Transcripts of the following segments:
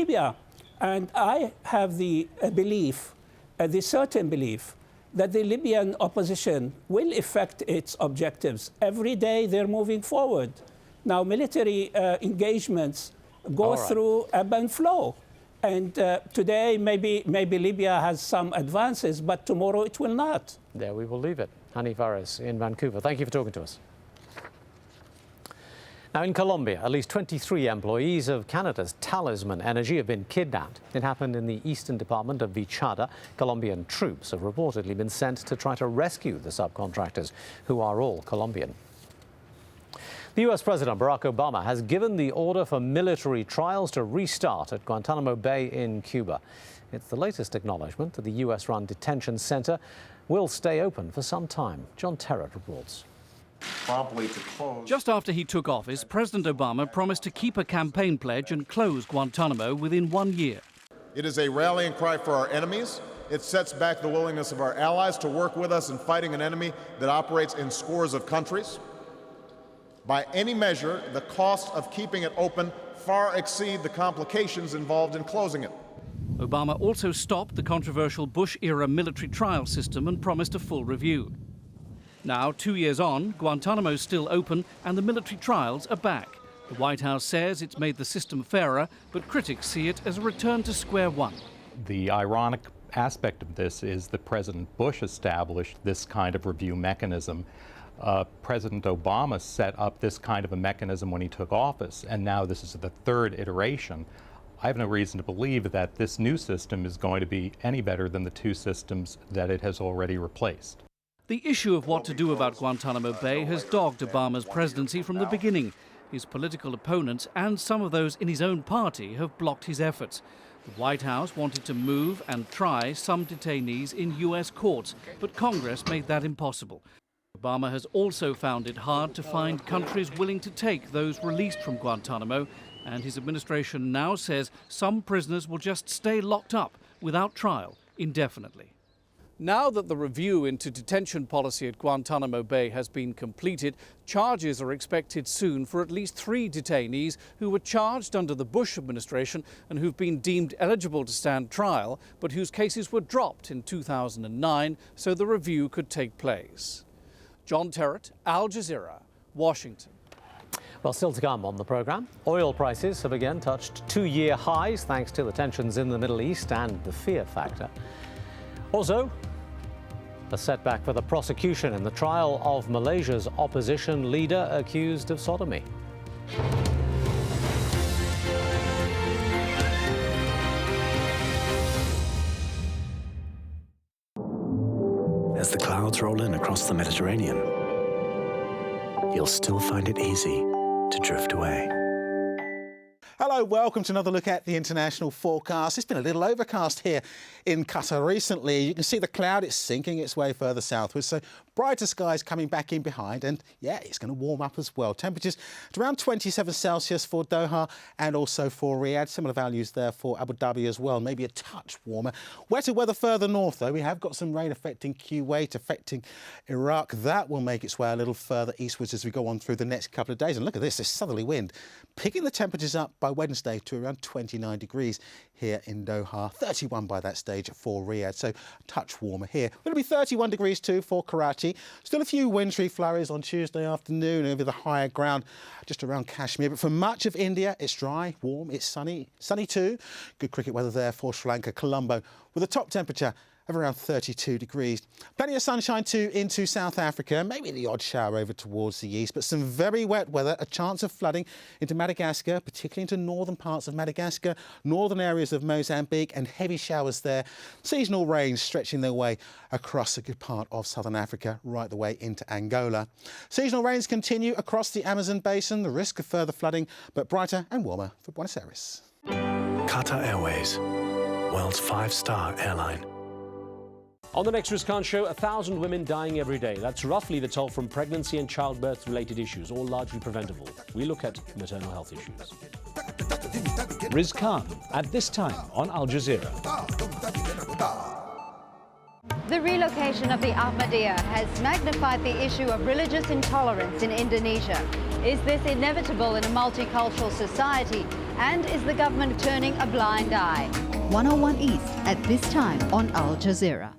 Libya, and I have the belief, the certain belief, that the Libyan opposition will effect its objectives. Every day they're moving forward. Now, military engagements go through ebb and flow. And today, maybe Libya has some advances, but tomorrow it will not. There we will leave it. Hani Fares in Vancouver, thank you for talking to us. Now, in Colombia, at least 23 employees of Canada's Talisman Energy have been kidnapped. It happened in the eastern department of Vichada. Colombian troops have reportedly been sent to try to rescue the subcontractors, who are all Colombian. The US President Barack Obama has given the order for military trials to restart at Guantanamo Bay in Cuba. It's the latest acknowledgement that the US-run detention center will stay open for some time. John Terrett reports. Promptly to close. Just after he took office, President Obama promised to keep a campaign pledge and close Guantanamo within 1 year. It is a rallying cry for our enemies. It sets back the willingness of our allies to work with us in fighting an enemy that operates in scores of countries. By any measure, the cost of keeping it open far exceed the complications involved in closing it. Obama also stopped the controversial Bush-era military trial system and promised a full review. Now, 2 years on, Guantanamo's still open and the military trials are back. The White House says it's made the system fairer, but critics see it as a return to square one. The ironic aspect of this is that President Bush established this kind of review mechanism. President Obama set up this kind of a mechanism when he took office, and now this is the third iteration. I have no reason to believe that this new system is going to be any better than the two systems that it has already replaced. The issue of what to do about Guantanamo Bay has dogged Obama's presidency from the beginning. His political opponents and some of those in his own party have blocked his efforts. The White House wanted to move and try some detainees in US courts, but Congress made that impossible. Obama has also found it hard to find countries willing to take those released from Guantanamo, and his administration now says some prisoners will just stay locked up without trial indefinitely. Now that the review into detention policy at Guantanamo Bay has been completed, charges are expected soon for at least 3 detainees who were charged under the Bush administration and who've been deemed eligible to stand trial, but whose cases were dropped in 2009 so the review could take place. John Terrett, Al Jazeera, Washington. Well, still to come on the programme, oil prices have again touched 2-year highs thanks to the tensions in the Middle East and the fear factor. Also, a setback for the prosecution in the trial of Malaysia's opposition leader accused of sodomy. As the clouds roll in across the Mediterranean, you'll still find it easy to drift away. Hello, welcome to another look at the international forecast. It's been a little overcast here in Qatar recently. You can see the cloud, it's sinking its way further southwards, so brighter skies coming back in behind, and yeah, it's going to warm up as well. Temperatures at around 27 Celsius for Doha and also for Riyadh. Similar values there for Abu Dhabi as well, maybe a touch warmer. Wetter weather further north though. We have got some rain affecting Kuwait, affecting Iraq. That will make its way a little further eastwards as we go on through the next couple of days. And look at this southerly wind, picking the temperatures up by Wednesday to around 29 degrees here in Doha, 31 by that stage for Riyadh, so a touch warmer here. It'll be 31 degrees too for Karachi. Still a few wintry flurries on Tuesday afternoon over the higher ground just around Kashmir, but for much of India it's dry, warm, it's sunny too. Good cricket weather there for Sri Lanka, Colombo, with a top temperature of around 32 degrees. Plenty of sunshine too into South Africa, maybe the odd shower over towards the east, but some very wet weather, a chance of flooding into Madagascar, particularly into northern parts of Madagascar, northern areas of Mozambique, and heavy showers there. Seasonal rains stretching their way across a good part of southern Africa, right the way into Angola. Seasonal rains continue across the Amazon basin, the risk of further flooding, but brighter and warmer for Buenos Aires. Qatar Airways, world's 5-star airline. On the next Risk Khan show, 1,000 women dying every day. That's roughly the toll from pregnancy and childbirth-related issues, all largely preventable. We look at maternal health issues. Riz Khan, at this time on Al Jazeera. The relocation of the Ahmadiyya has magnified the issue of religious intolerance in Indonesia. Is this inevitable in a multicultural society? And is the government turning a blind eye? 101 East at this time on Al Jazeera.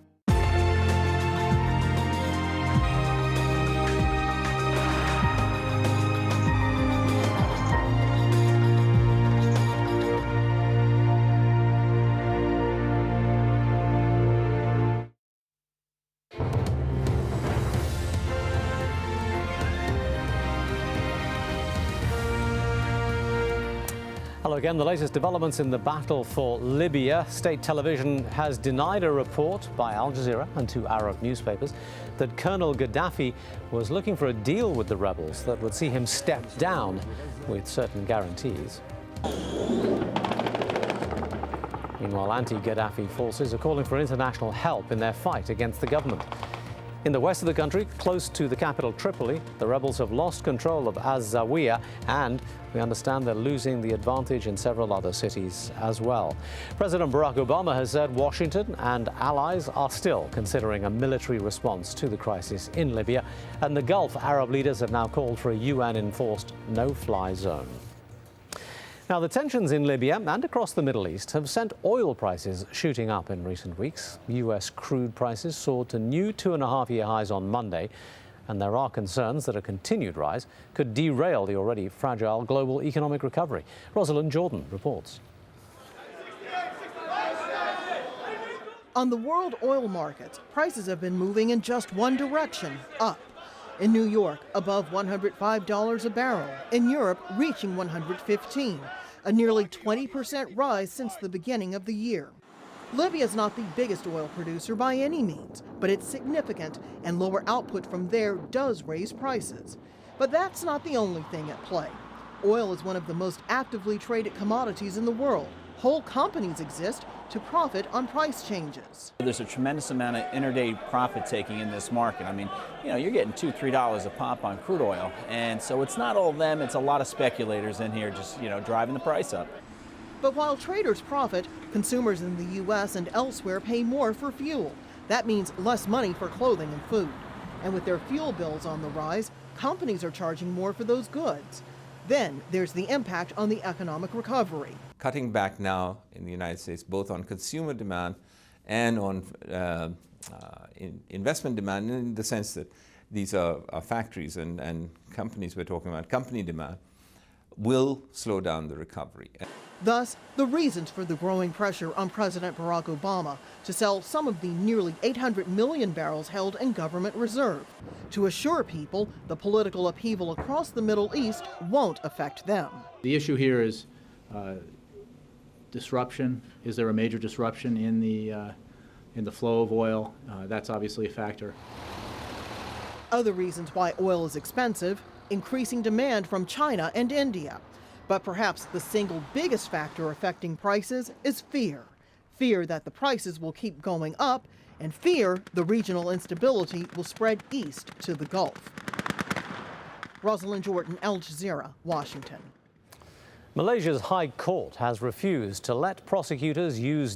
Hello again. The latest developments in the battle for Libya. State television has denied a report by Al Jazeera and two Arab newspapers that Colonel Gaddafi was looking for a deal with the rebels that would see him step down with certain guarantees. Meanwhile, anti-Gaddafi forces are calling for international help in their fight against the government. In the west of the country, close to the capital Tripoli, the rebels have lost control of AlJazeera, and we understand they're losing the advantage in several other cities as well. President Barack Obama has said Washington and allies are still considering a military response to the crisis in Libya, and the Gulf Arab leaders have now called for a UN-enforced no-fly zone. Now, the tensions in Libya and across the Middle East have sent oil prices shooting up in recent weeks. U.S. crude prices soared to new 2.5-year highs on Monday, and there are concerns that a continued rise could derail the already fragile global economic recovery. Rosalind Jordan reports. On the world oil markets, prices have been moving in just one direction, up. In New York, above $105 a barrel. In Europe, reaching $115, a nearly 20% rise since the beginning of the year. Libya is not the biggest oil producer by any means, but it's significant, and lower output from there does raise prices. But that's not the only thing at play. Oil is one of the most actively traded commodities in the world. Whole companies exist to profit on price changes. There's a tremendous amount of intraday profit taking in this market. I mean, you're getting $2, $3 a pop on crude oil. And so it's not all them, it's a lot of speculators in here just, driving the price up. But while traders profit, consumers in the U.S. and elsewhere pay more for fuel. That means less money for clothing and food. And with their fuel bills on the rise, companies are charging more for those goods. Then there's the impact on the economic recovery. Cutting back now in the United States, both on consumer demand and on investment demand, in the sense that these are factories and companies we're talking about, company demand, will slow down the recovery. Thus, the reasons for the growing pressure on President Barack Obama to sell some of the nearly 800 million barrels held in government reserve, to assure people the political upheaval across the Middle East won't affect them. The issue here is disruption. Is there a major disruption in the flow of oil? That's obviously a factor. Other reasons why oil is expensive: increasing demand from China and India. But perhaps the single biggest factor affecting prices is fear. Fear that the prices will keep going up, and fear the regional instability will spread east to the Gulf. Rosalind Jordan, Al Jazeera, Washington. Malaysia's High Court has refused to let prosecutors use